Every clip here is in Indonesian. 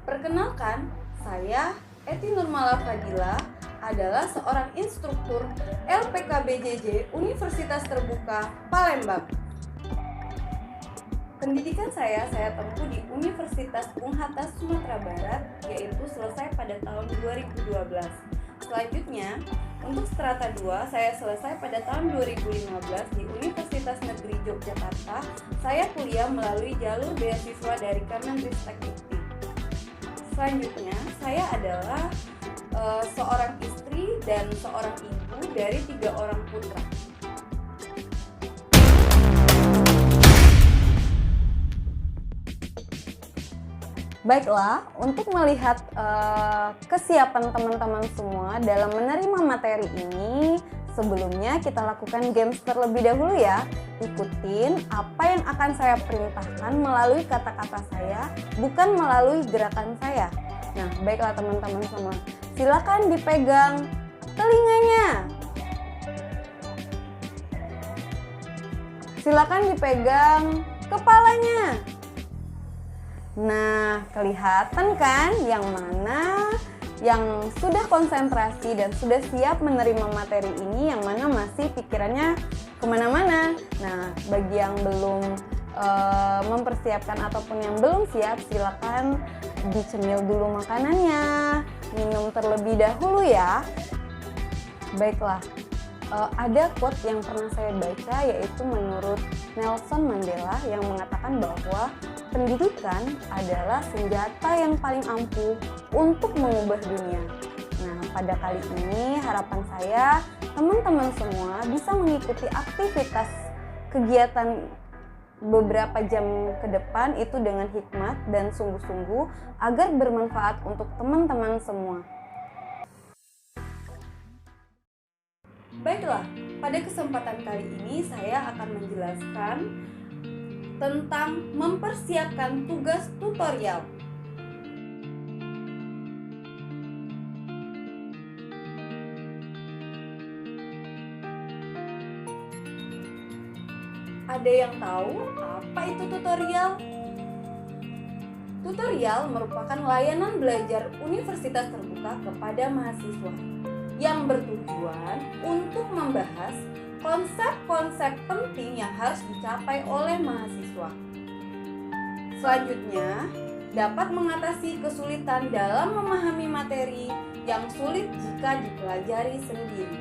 Perkenalkan, saya Eti Nurmala Fadila adalah seorang instruktur LPKBJJ Universitas Terbuka Palembang. Pendidikan saya tempuh di Universitas Bung Hatta Sumatera Barat, yaitu selesai pada tahun 2012. Selanjutnya, untuk strata 2 saya selesai pada tahun 2015 di Universitas Negeri Yogyakarta. Saya kuliah melalui jalur beasiswa dari Kemendristek-Dikti. Selanjutnya, saya adalah seorang istri dan seorang ibu dari 3 orang putra. Baiklah, untuk melihat kesiapan teman-teman semua dalam menerima materi ini, sebelumnya kita lakukan games terlebih dahulu ya. Ikutin apa yang akan saya perintahkan melalui kata-kata saya, bukan melalui gerakan saya. Nah, baiklah teman-teman semua, silakan dipegang telinganya. Silakan dipegang kepalanya. Nah, kelihatan kan yang mana yang sudah konsentrasi dan sudah siap menerima materi ini, yang mana masih pikirannya kemana-mana. Nah, bagi yang belum mempersiapkan ataupun yang belum siap, silakan dicemil dulu makanannya, minum terlebih dahulu ya. Baiklah, ada quote yang pernah saya baca, yaitu menurut Nelson Mandela yang mengatakan bahwa pendidikan adalah senjata yang paling ampuh untuk mengubah dunia. Nah, pada kali ini harapan saya teman-teman semua bisa mengikuti aktivitas kegiatan beberapa jam ke depan itu dengan hikmat dan sungguh-sungguh agar bermanfaat untuk teman-teman semua. Baiklah, pada kesempatan kali ini saya akan menjelaskan tentang mempersiapkan tugas tutorial. Ada yang tahu apa itu tutorial? Tutorial merupakan layanan belajar Universitas Terbuka kepada mahasiswa yang bertujuan untuk membahas konsep-konsep penting yang harus dicapai oleh mahasiswa. Selanjutnya, dapat mengatasi kesulitan dalam memahami materi yang sulit jika dipelajari sendiri.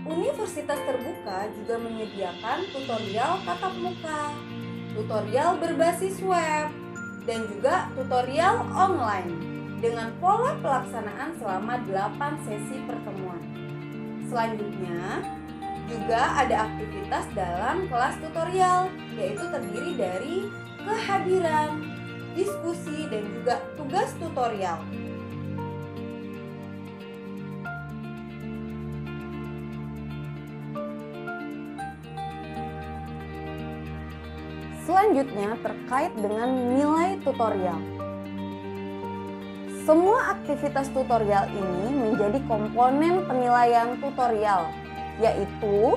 Universitas Terbuka juga menyediakan tutorial tatap muka, tutorial berbasis web, dan juga tutorial online dengan pola pelaksanaan selama 8 sesi pertemuan. Selanjutnya, juga ada aktivitas dalam kelas tutorial, yaitu terdiri dari kehadiran, diskusi, dan juga tugas tutorial. Selanjutnya, terkait dengan nilai tutorial. Semua aktivitas tutorial ini menjadi komponen penilaian tutorial, yaitu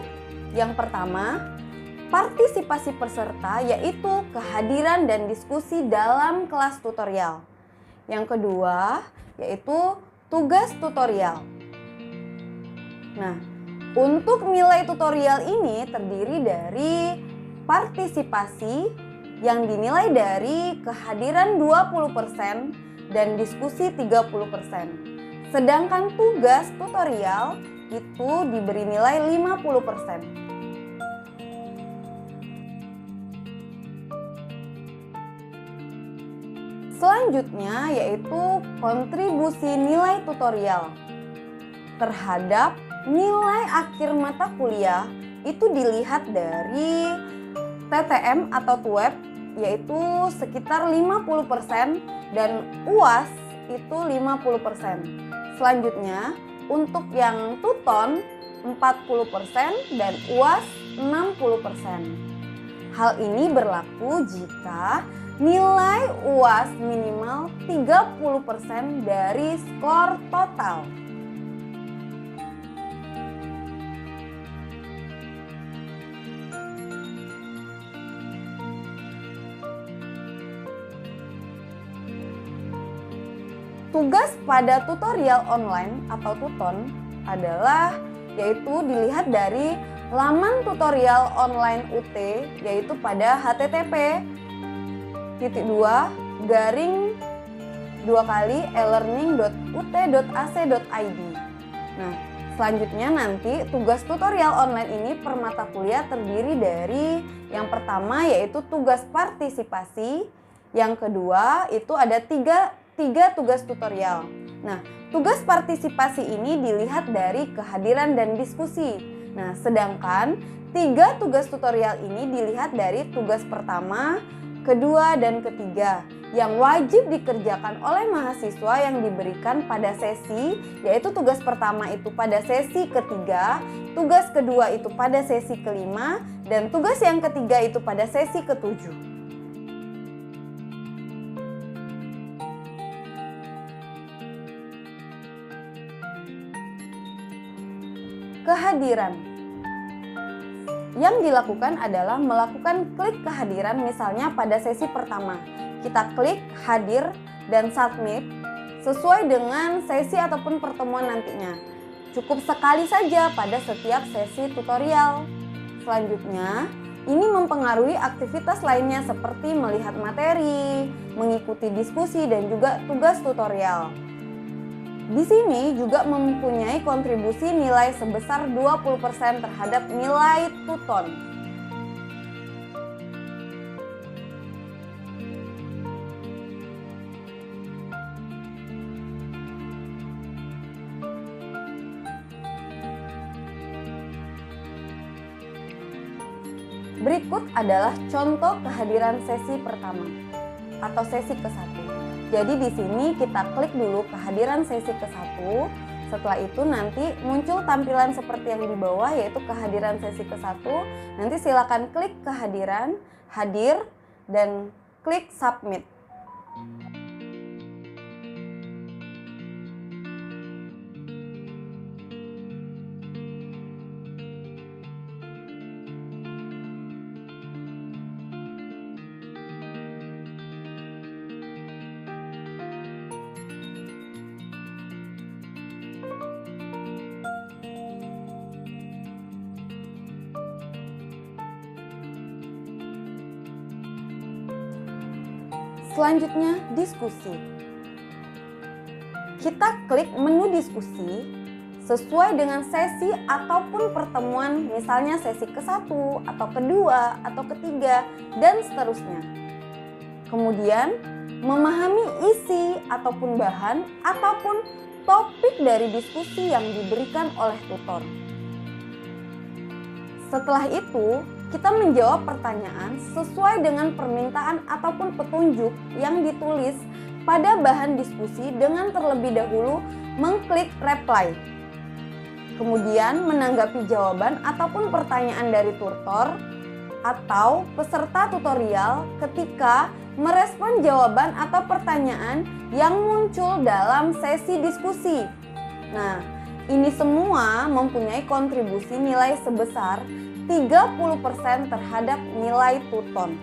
yang pertama, partisipasi peserta, yaitu kehadiran dan diskusi dalam kelas tutorial. Yang kedua, yaitu tugas tutorial. Nah, untuk nilai tutorial ini terdiri dari partisipasi yang dinilai dari kehadiran 20% dan diskusi 30%. Sedangkan tugas tutorial itu diberi nilai 50%. Selanjutnya yaitu kontribusi nilai tutorial terhadap nilai akhir mata kuliah itu dilihat dari TTM atau TUEP, yaitu sekitar 50%, dan UAS itu 50%. Selanjutnya untuk yang TUTON 40% dan UAS 60%. Hal ini berlaku jika nilai UAS minimal 30% dari skor total. tugas pada tutorial online atau tuton adalah yaitu dilihat dari laman tutorial online UT, yaitu pada http://e-learning.ut.ac.id. Nah, selanjutnya nanti tugas tutorial online ini per mata kuliah terdiri dari yang pertama yaitu tugas partisipasi, yang kedua itu ada tiga tugas tutorial. Nah, tugas partisipasi ini dilihat dari kehadiran dan diskusi. Nah, sedangkan 3 tugas tutorial ini dilihat dari tugas pertama, kedua, dan ketiga yang wajib dikerjakan oleh mahasiswa yang diberikan pada sesi, yaitu tugas pertama itu pada sesi ketiga, tugas kedua itu pada sesi kelima, dan tugas yang ketiga itu pada sesi ketujuh. Kehadiran. Yang dilakukan adalah melakukan klik kehadiran, misalnya pada sesi pertama. Kita klik hadir dan submit sesuai dengan sesi ataupun pertemuan nantinya. Cukup sekali saja pada setiap sesi tutorial. Selanjutnya, ini mempengaruhi aktivitas lainnya seperti melihat materi, mengikuti diskusi, dan juga tugas tutorial. Di sini juga mempunyai kontribusi nilai sebesar 20% terhadap nilai tuton. Berikut adalah contoh kehadiran sesi pertama atau sesi ke-1. Jadi di sini kita klik dulu kehadiran sesi ke-1. Setelah itu nanti muncul tampilan seperti yang di bawah, yaitu kehadiran sesi ke-1. Nanti silakan klik kehadiran, hadir, dan klik submit. Selanjutnya, diskusi. Kita klik menu diskusi sesuai dengan sesi ataupun pertemuan, misalnya sesi ke-1 atau kedua atau ketiga dan seterusnya. Kemudian, memahami isi ataupun bahan ataupun topik dari diskusi yang diberikan oleh tutor. Setelah itu, kita menjawab pertanyaan sesuai dengan permintaan ataupun petunjuk yang ditulis pada bahan diskusi dengan terlebih dahulu mengklik reply. Kemudian menanggapi jawaban ataupun pertanyaan dari tutor atau peserta tutorial ketika merespon jawaban atau pertanyaan yang muncul dalam sesi diskusi. Nah, ini semua mempunyai kontribusi nilai sebesar 30% terhadap nilai tuton.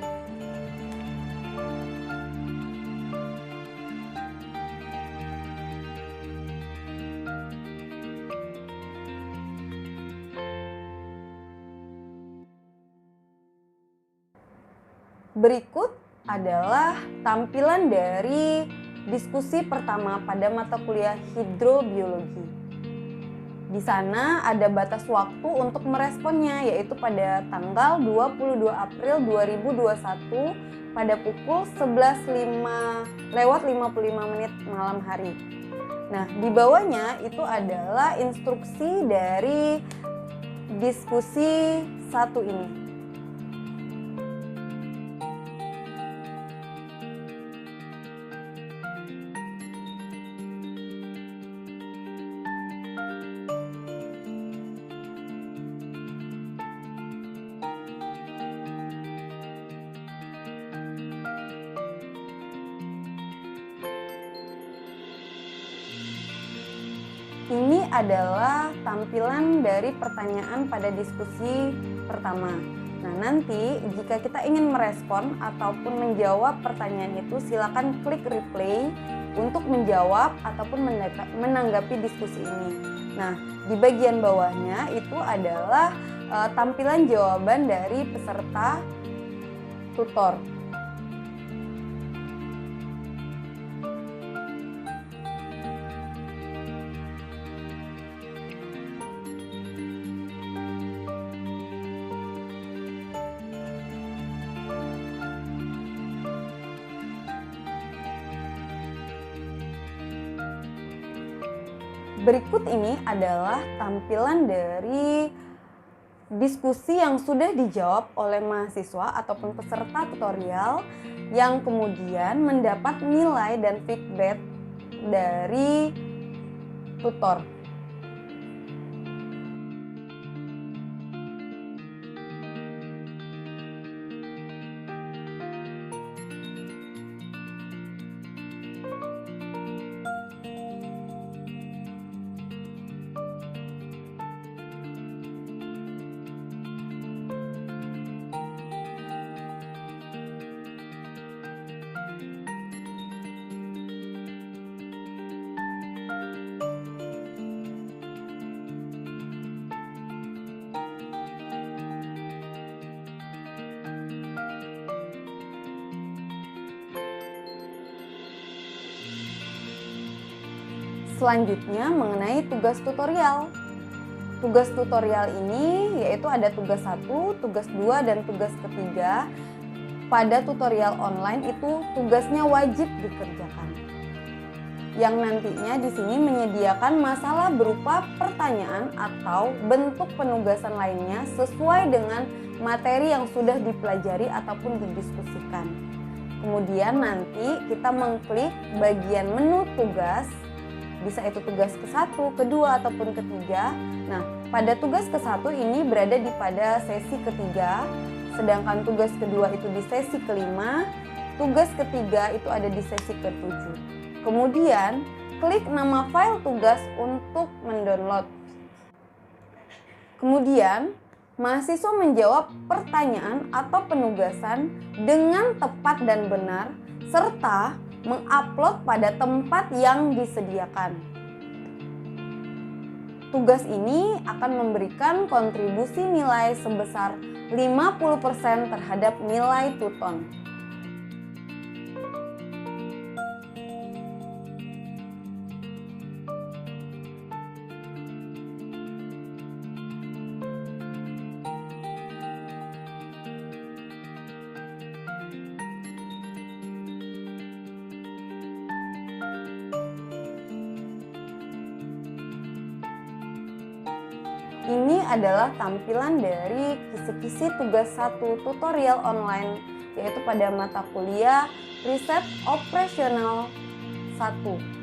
Berikut adalah tampilan dari diskusi pertama pada mata kuliah hidrobiologi. Di sana ada batas waktu untuk meresponnya, yaitu pada tanggal 22 April 2021 pada pukul 11.55 malam hari. Nah, di bawahnya itu adalah instruksi dari diskusi 1 ini. Ini adalah tampilan dari pertanyaan pada diskusi pertama. Nah, nanti jika kita ingin merespon ataupun menjawab pertanyaan itu, silakan klik replay untuk menjawab ataupun menanggapi diskusi ini. Nah, di bagian bawahnya itu adalah tampilan jawaban dari peserta tutor. Berikut ini adalah tampilan dari diskusi yang sudah dijawab oleh mahasiswa ataupun peserta tutorial yang kemudian mendapat nilai dan feedback dari tutor. Selanjutnya mengenai tugas tutorial. Tugas tutorial ini yaitu ada tugas 1, tugas 2, dan tugas ketiga. Pada tutorial online itu tugasnya wajib dikerjakan. Yang nantinya di sini menyediakan masalah berupa pertanyaan atau bentuk penugasan lainnya sesuai dengan materi yang sudah dipelajari ataupun didiskusikan. Kemudian nanti kita mengklik bagian menu tugas. Bisa itu tugas ke-1, kedua, ataupun ketiga. Nah, pada tugas ke-1 ini berada di pada sesi ketiga, sedangkan tugas kedua itu di sesi kelima, tugas ketiga itu ada di sesi ke-7. Kemudian, klik nama file tugas untuk mendownload. Kemudian, mahasiswa menjawab pertanyaan atau penugasan dengan tepat dan benar, serta mengupload pada tempat yang disediakan. Tugas ini akan memberikan kontribusi nilai sebesar 50% terhadap nilai tuton. Ini adalah tampilan dari kisi-kisi tugas 1 tutorial online, yaitu pada mata kuliah Riset Operasional 1.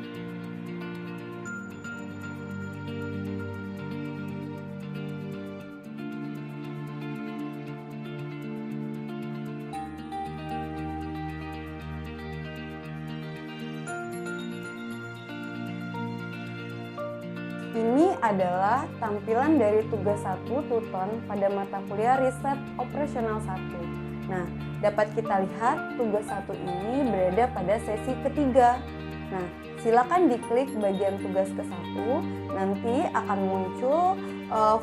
Ini adalah tampilan dari tugas 1 tuton pada mata kuliah Riset Operasional 1. Nah, dapat kita lihat tugas 1 ini berada pada sesi ketiga. Nah, silakan diklik bagian tugas ke-1, nanti akan muncul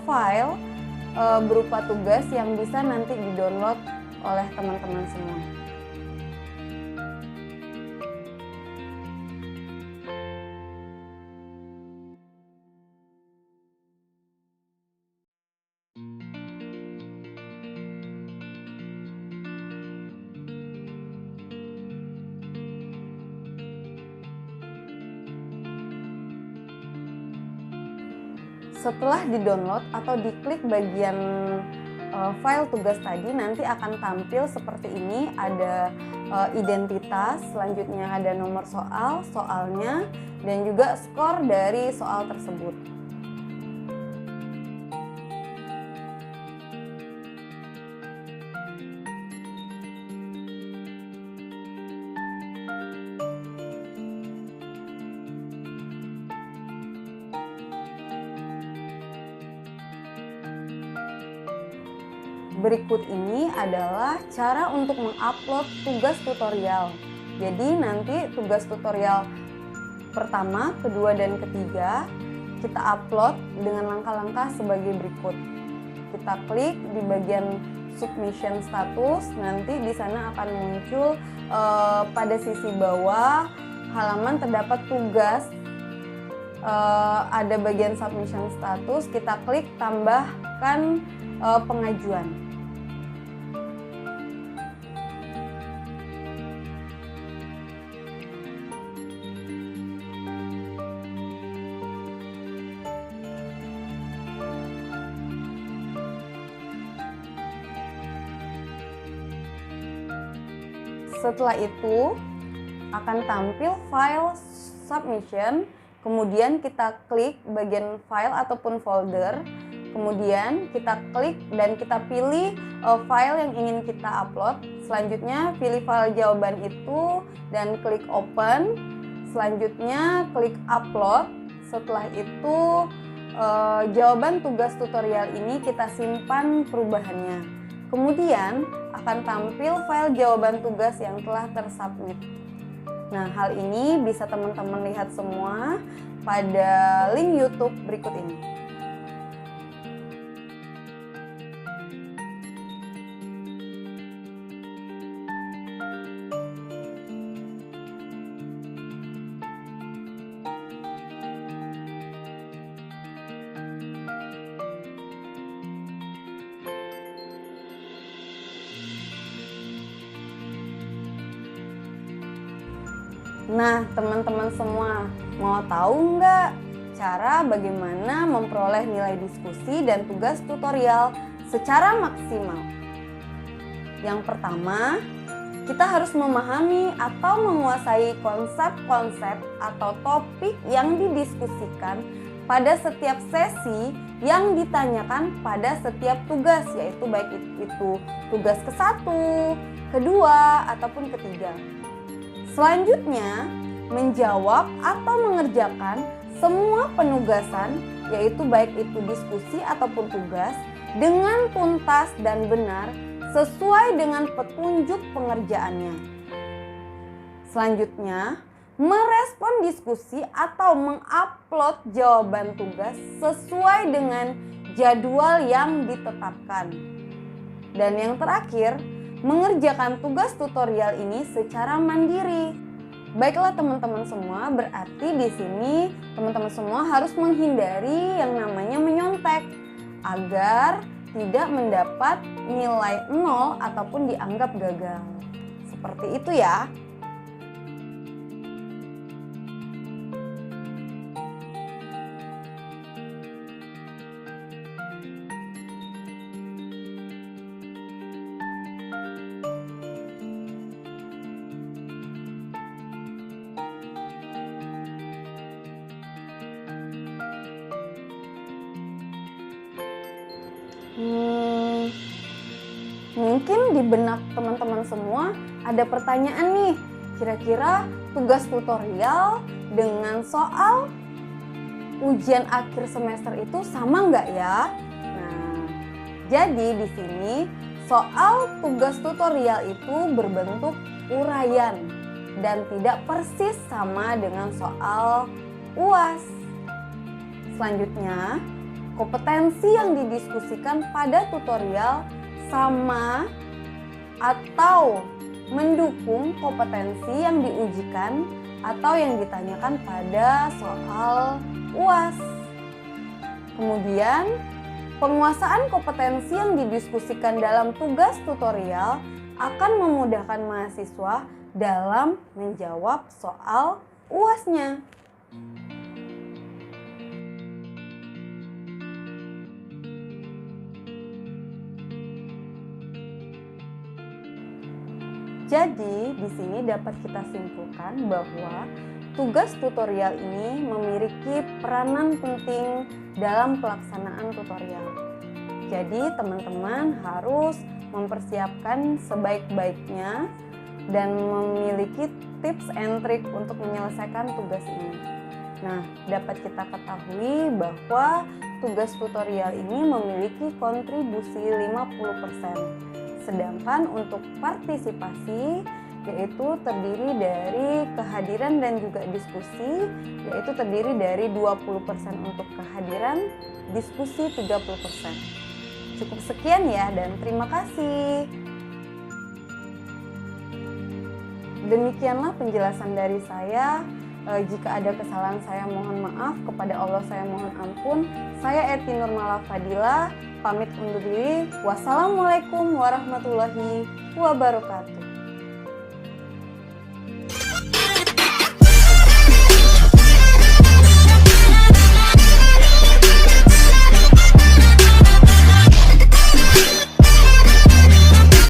file berupa tugas yang bisa nanti di-download oleh teman-teman semua. Setelah di-download atau diklik bagian file tugas tadi, nanti akan tampil seperti ini. Ada identitas, selanjutnya ada nomor soal, soalnya, dan juga skor dari soal tersebut. Berikut ini adalah cara untuk mengupload tugas tutorial. Jadi nanti tugas tutorial pertama, kedua, dan ketiga, kita upload dengan langkah-langkah sebagai berikut. Kita klik di bagian submission status, nanti di sana akan muncul pada sisi bawah halaman terdapat tugas, ada bagian submission status, kita klik tambahkan pengajuan. Setelah itu akan tampil file submission, kemudian kita klik bagian file ataupun folder, kemudian kita klik dan kita pilih file yang ingin kita upload. Selanjutnya pilih file jawaban itu dan klik open. Selanjutnya klik upload. Setelah itu jawaban tugas tutorial ini kita simpan perubahannya. Kemudian akan tampil file jawaban tugas yang telah tersubmit. Nah, hal ini bisa teman-teman lihat semua pada link YouTube berikut ini. Nah, teman-teman semua, mau tahu nggak cara bagaimana memperoleh nilai diskusi dan tugas tutorial secara maksimal? Yang pertama, kita harus memahami atau menguasai konsep-konsep atau topik yang didiskusikan pada setiap sesi yang ditanyakan pada setiap tugas, yaitu baik itu tugas ke-1, kedua, ataupun ketiga. Selanjutnya, menjawab atau mengerjakan semua penugasan, yaitu baik itu diskusi ataupun tugas, dengan tuntas dan benar sesuai dengan petunjuk pengerjaannya. Selanjutnya, merespon diskusi atau mengupload jawaban tugas sesuai dengan jadwal yang ditetapkan. Dan yang terakhir, mengerjakan tugas tutorial ini secara mandiri. Baiklah teman-teman semua, berarti di sini teman-teman semua harus menghindari yang namanya menyontek agar tidak mendapat nilai 0 ataupun dianggap gagal. Seperti itu ya. Mungkin di benak teman-teman semua ada pertanyaan nih, kira-kira tugas tutorial dengan soal ujian akhir semester itu sama nggak ya? Nah, jadi di sini soal tugas tutorial itu berbentuk uraian dan tidak persis sama dengan soal UAS. Selanjutnya, kompetensi yang didiskusikan pada tutorial sama atau mendukung kompetensi yang diujikan atau yang ditanyakan pada soal UAS. Kemudian, penguasaan kompetensi yang didiskusikan dalam tugas tutorial akan memudahkan mahasiswa dalam menjawab soal UAS-nya. Jadi, di sini dapat kita simpulkan bahwa tugas tutorial ini memiliki peranan penting dalam pelaksanaan tutorial. Jadi, teman-teman harus mempersiapkan sebaik-baiknya dan memiliki tips and trick untuk menyelesaikan tugas ini. Nah, dapat kita ketahui bahwa tugas tutorial ini memiliki kontribusi 50%. Sedangkan untuk partisipasi yaitu terdiri dari kehadiran dan juga diskusi, yaitu terdiri dari 20% untuk kehadiran, diskusi 30%. Cukup sekian ya, dan terima kasih. Demikianlah penjelasan dari saya. Jika ada kesalahan saya mohon maaf, kepada Allah saya mohon ampun. Saya Eti Nurmala Fadila, pamit undur diri. Wassalamualaikum warahmatullahi wabarakatuh.